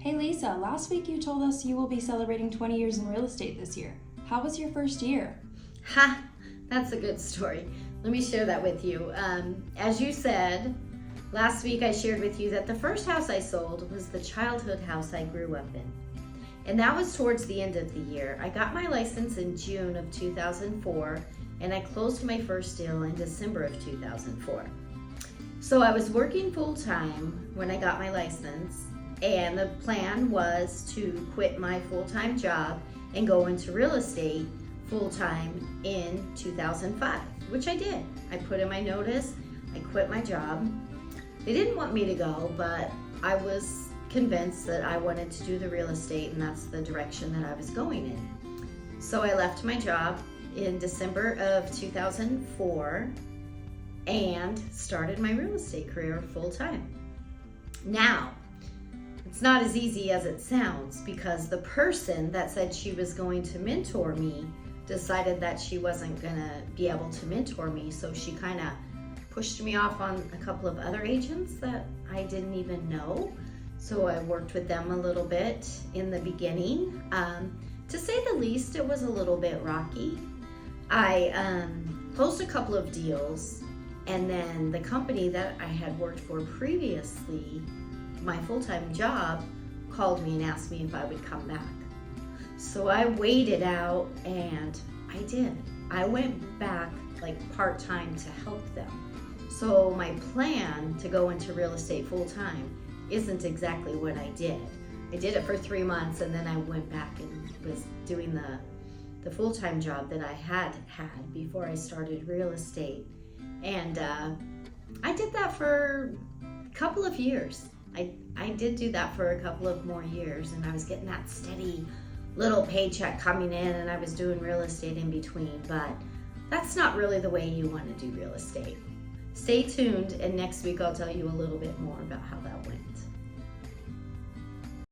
Hey Lisa, last week you told us you will be celebrating 20 years in real estate this year. How was your first year? Ha! That's a good story. Let me share that with you. As you said, last week I shared with you that the first house I sold was the childhood house I grew up in. And that was towards the end of the year. I got my license in June of 2004, and I closed my first deal in December of 2004. So I was working full-time when I got my license, and the plan was to quit my full-time job and go into real estate full-time in 2005, which I did. I put in my notice, I quit my job. They didn't want me to go, but I was convinced that I wanted to do the real estate, and that's the direction that I was going in. So I left my job in December of 2004 and started my real estate career full-time. Now, it's not as easy as it sounds, because the person that said she was going to mentor me decided that she wasn't gonna be able to mentor me, so she kind of pushed me off on a couple of other agents that I didn't even know. So I worked with them a little bit in the beginning. To say the least, it was a little bit rocky. I closed a couple of deals, and then the company that I had worked for previously, my full-time job, called me and asked me if I would come back. So I waited out, and I did. I went back like part-time to help them. So my plan to go into real estate full-time isn't exactly what I did. I did it for 3 months, and then I went back and was doing the full-time job that I had before I started real estate. And I did that for a couple of years. I did do that for a couple of more years, and I was getting that steady little paycheck coming in, and I was doing real estate in between, but that's not really the way you want to do real estate. Stay tuned, and next week I'll tell you a little bit more about how that went.